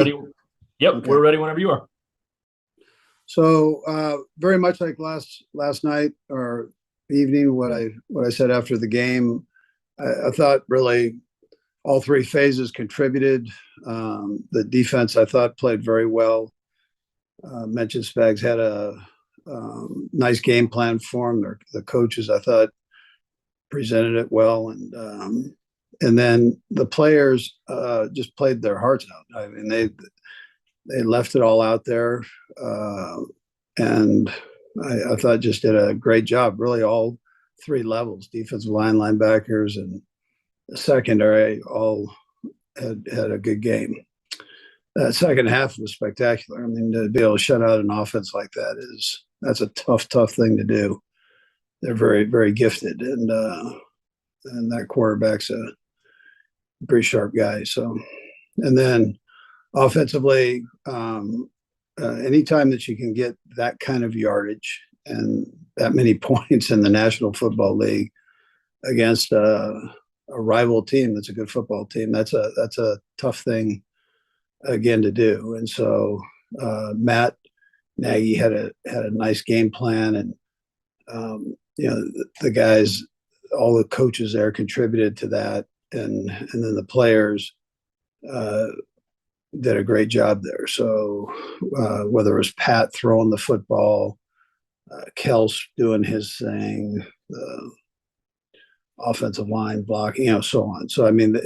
Ready? Yep, Okay. we're ready whenever you are. So very much like last night or evening, what I said after the game, I thought really all three phases contributed. The defense I thought played very well. Mentioned Spags had a nice game plan for him. The coaches I thought presented it well, and then the players just played their hearts out. I mean, they left it all out there, and I thought just did a great job. Really, all three levels: defensive line, linebackers, and secondary, all had a good game. That second half was spectacular. I mean, to be able to shut out an offense like that's a tough thing to do. They're very, very gifted, and that quarterback's a pretty sharp guy. So, and then offensively, anytime that you can get that kind of yardage and that many points in the National Football League against a rival team that's a good football team, that's a tough thing again to do. And so Matt Nagy had a nice game plan, and the guys, all the coaches there contributed to that, and then the players did a great job there. So whether it was Pat throwing the football, Kels doing his thing, the offensive line blocking, so on. So I mean,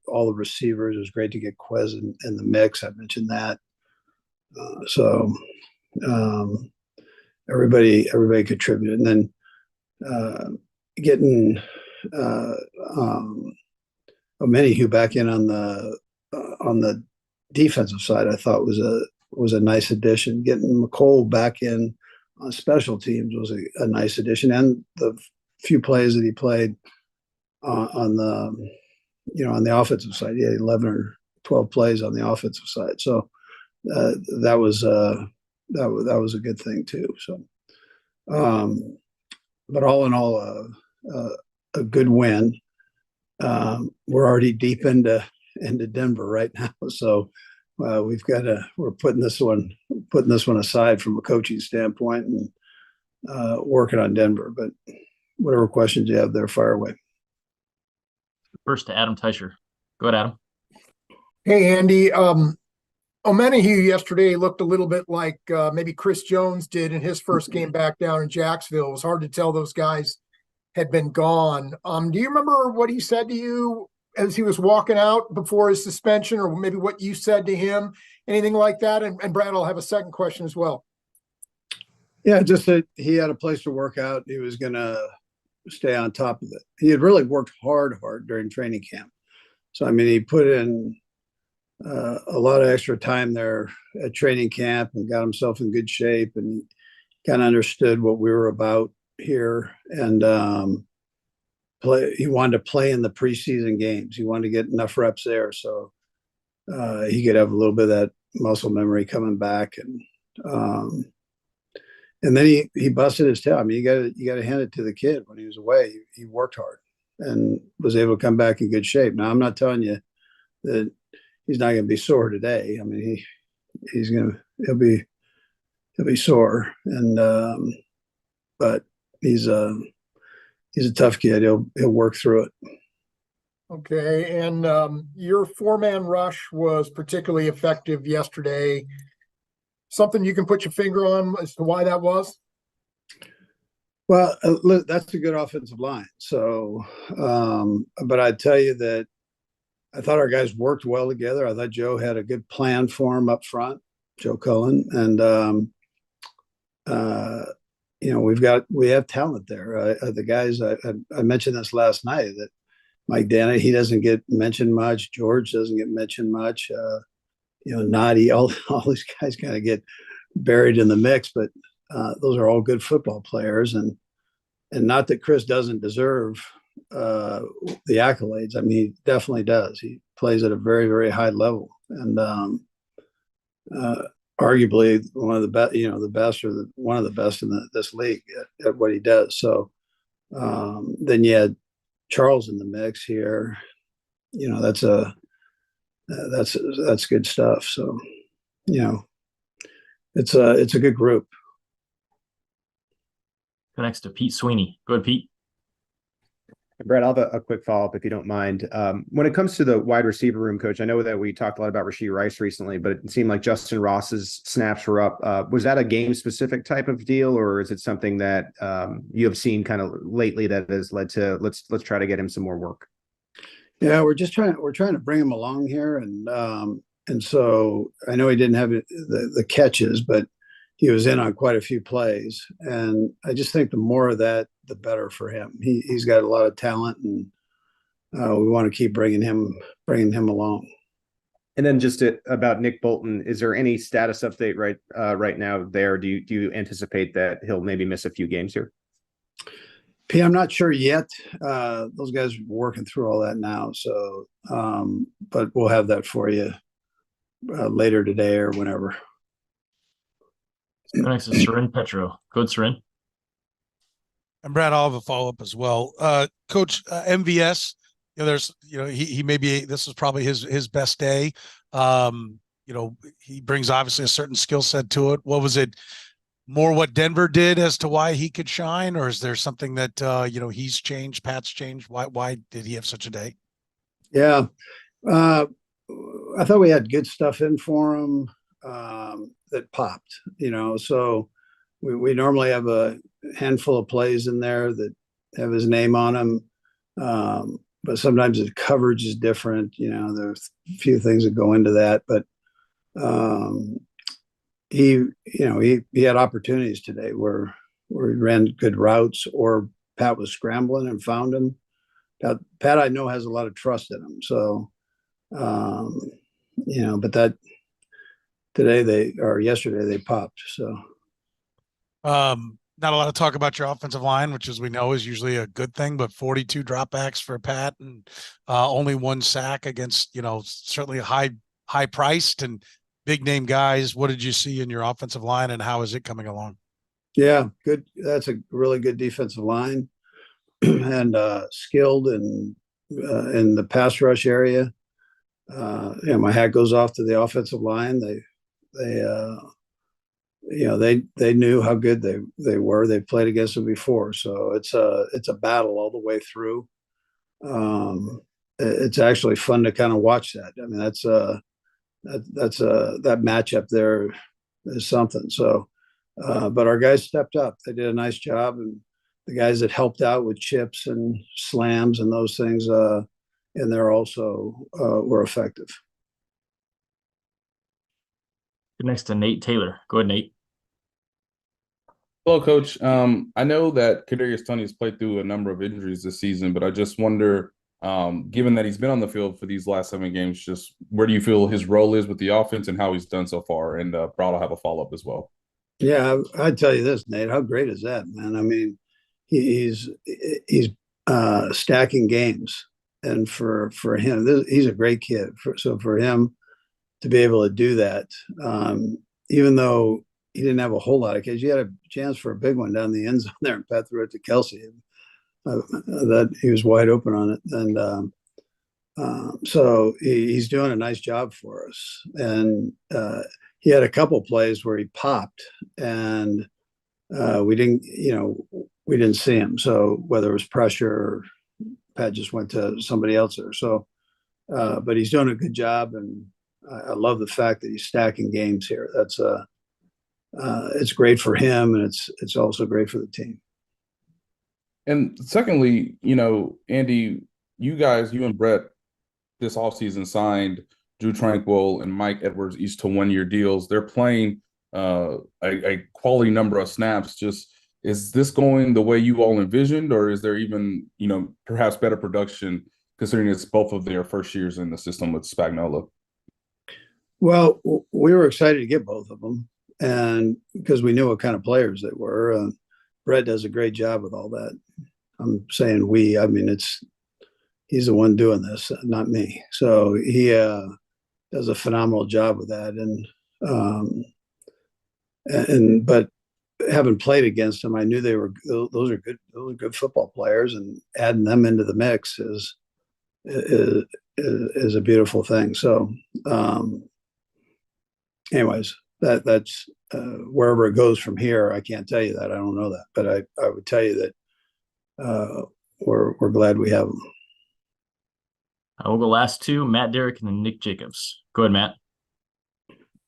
all the receivers, it was great to get Quez in the mix. I mentioned that. So everybody contributed, and then getting Omenihu back in on the defensive side, I thought was a nice addition. Getting McCole back in on special teams was a nice addition, and the few plays that he played on the offensive side, he had 11 or 12 plays on the offensive side. So that was a good thing too. So, but all in all, a good win. We're already deep into Denver right now, so we're putting this one aside from a coaching standpoint and working on Denver. But whatever questions you have there, fire away. First to Adam Teicher. Go ahead, Adam. Hey, Andy. Omenihu yesterday looked a little bit like maybe Chris Jones did in his first game back down in Jacksonville. It was hard to tell those guys had been gone. Do you remember what he said to you as he was walking out before his suspension, or maybe what you said to him, anything like that? And Brad, I'll have a second question as well. Yeah, just that he had a place to work out. He was going to stay on top of it. He had really worked hard during training camp. So, I mean, he put in a lot of extra time there at training camp and got himself in good shape, and kind of understood what we were about here. And he wanted to play in the preseason games. He wanted to get enough reps there so he could have a little bit of that muscle memory coming back. And then he busted his tail. I mean, you got to hand it to the kid. When he was away, he worked hard and was able to come back in good shape. Now, I'm not telling you that he's not going to be sore today. I mean, he'll be sore, and but he's a tough kid. He'll work through it. Okay, and your four-man rush was particularly effective yesterday. Something you can put your finger on as to why that was? Well, that's a good offensive line. So, but I'd tell you that I thought our guys worked well together. I thought Joe had a good plan for him up front, Joe Cullen, and we have talent there. The guys I mentioned this last night, that Mike Dana, he doesn't get mentioned much. George doesn't get mentioned much. Noddy, all these guys kind of get buried in the mix, but those are all good football players, and not that Chris doesn't deserve the accolades. I mean, he definitely does. He plays at a very, very high level, and arguably one of the best, the best, or one of the best in this league at what he does. So then you had Charles in the mix here. That's a that's good stuff. So, you know, it's a good group. Go next to Pete Sweeney. Go ahead, Pete. Brett, I'll have a quick follow-up if you don't mind. When it comes to the wide receiver room, coach, I know that we talked a lot about Rashee Rice recently, but it seemed like Justin Ross's snaps were up. Was that a game-specific type of deal, or is it something that you have seen kind of lately that has led to let's try to get him some more work? Yeah, we're trying to bring him along here, and so I know he didn't have the catches, but he was in on quite a few plays, and I just think the more of that, the better for him. He's got a lot of talent, and we want to keep bringing him along. And then just about Nick Bolton, is there any status update right now there? Do you anticipate that he'll maybe miss a few games here? P, I'm not sure yet. Those guys are working through all that now, so but we'll have that for you later today or whenever. Go next to Seren Petro. Go ahead, Seren. And Brad, I'll have a follow-up as well. Coach, MVS, he may be, this is probably his best day. He brings obviously a certain skill set to it. What was it more what Denver did as to why he could shine, or is there something that, he's changed, Pat's changed? Why did he have such a day? Yeah. I thought we had good stuff in for him that popped, so we normally have a handful of plays in there that have his name on them. But sometimes the coverage is different. There's a few things that go into that, but he had opportunities today where he ran good routes or Pat was scrambling and found him. Pat, I know, has a lot of trust in him. So, but that yesterday they popped. So, not a lot of talk about your offensive line, which, as we know, is usually a good thing, but 42 dropbacks for Pat and only one sack against, certainly high priced and big name guys. What did you see in your offensive line, and how is it coming along? Yeah, good. That's a really good defensive line and skilled and in the pass rush area. My hat goes off to the offensive line. They knew how good they were. They played against them before, so it's a battle all the way through. It's actually fun to kind of watch that. I mean, that matchup there is something. So, but our guys stepped up. They did a nice job, and the guys that helped out with chips and slams and those things in there also were effective. Good next to Nate Taylor. Go ahead, Nate. Hello, Coach. I know that Kadarius Toney has played through a number of injuries this season, but I just wonder, given that he's been on the field for these last 7 games, just where do you feel his role is with the offense and how he's done so far? And Brad will have a follow-up as well. Yeah, I'd tell you this, Nate. How great is that, man? I mean, he's stacking games, and for him, he's a great kid. So for him to be able to do that, even though he didn't have a whole lot of catches, he had a chance for a big one down the end zone there, and Pat threw it to Kelsey. That he was wide open on it, and so he's doing a nice job for us. And he had a couple plays where he popped, and we didn't see him. So whether it was pressure or Pat just went to somebody else there. So, but he's doing a good job, and I love the fact that he's stacking games here. That's it's great for him, and it's also great for the team. And secondly, Andy, you and Brett this offseason signed Drew Tranquil and Mike Edwards each to 1-year deals. They're playing a quality number of snaps. Just, is this going the way you all envisioned, or is there even, perhaps better production considering it's both of their first years in the system with Spagnuolo? Well, we were excited to get both of them, and because we knew what kind of players they were. Brett does a great job with all that. I'm saying we. I mean, he's the one doing this, not me. So he does a phenomenal job with that, but having played against them, I knew those are good football players, and adding them into the mix is is a beautiful thing. So, anyways, that's wherever it goes from here. I can't tell you that. I don't know that, but I would tell you that we're glad we have them. I will go last two, Matt Derrick and then Nick Jacobs. Go ahead, Matt.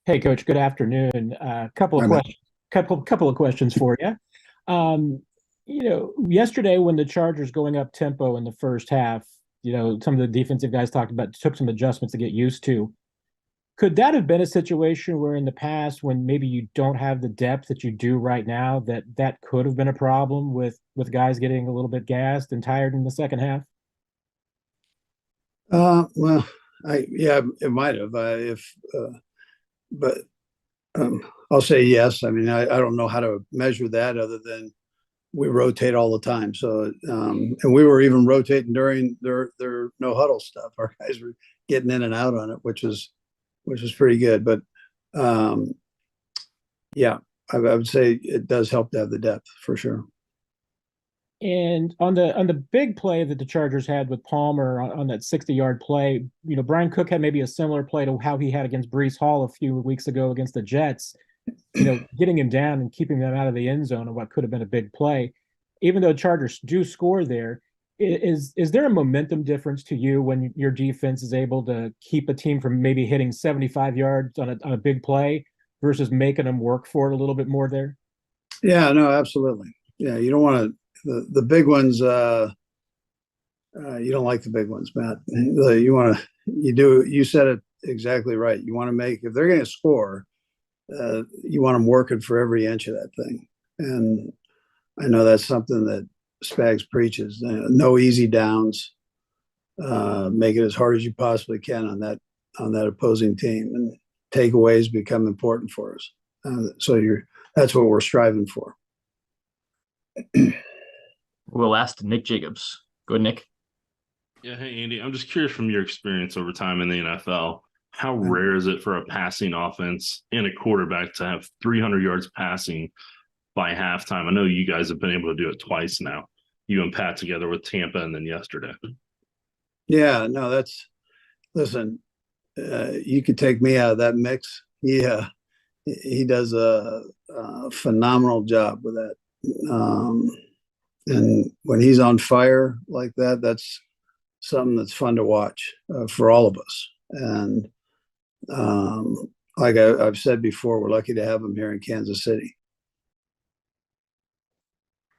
Hey, Coach. Good afternoon. Couple of Hi, Matt. questions. Couple of questions for you. Yesterday when the Chargers going up tempo in the first half, some of the defensive guys talked about took some adjustments to get used to. Could that have been a situation where in the past, when maybe you don't have the depth that you do right now, that could have been a problem with guys getting a little bit gassed and tired in the second half? Well, it might have. But I'll say yes. I mean, I don't know how to measure that other than we rotate all the time. So, and we were even rotating during their no huddle stuff. Our guys were getting in and out on it, which was pretty good. But yeah, I would say it does help to have the depth for sure. And on the big play that the Chargers had with Palmer on that 60-yard play, Brian Cook had maybe a similar play to how he had against Breece Hall a few weeks ago against the Jets. Getting him down and keeping them out of the end zone on what could have been a big play. Even though Chargers do score there, is there a momentum difference to you when your defense is able to keep a team from maybe hitting 75 yards on a big play versus making them work for it a little bit more there? Yeah, no, absolutely. Yeah, you don't want to the big ones. You don't like the big ones, Matt. You said it exactly right. You want to make, if they're going to score, you want them working for every inch of that thing. And I know that's something that Spags preaches. No easy downs. Make it as hard as you possibly can on that opposing team, and takeaways become important for us. That's what we're striving for. We'll ask Nick Jacobs. Go ahead, Nick. Yeah, hey Andy, I'm just curious from your experience over time in the NFL, how rare is it for a passing offense and a quarterback to have 300 yards passing by halftime? I know you guys have been able to do it twice now. You and Pat together with Tampa and then yesterday. Yeah, no, listen, you could take me out of that mix. He does a phenomenal job with that. And when he's on fire like that, that's something that's fun to watch for all of us. And like I've said before, we're lucky to have him here in Kansas City.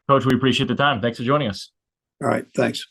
Coach, we appreciate the time. Thanks for joining us. All right, thanks.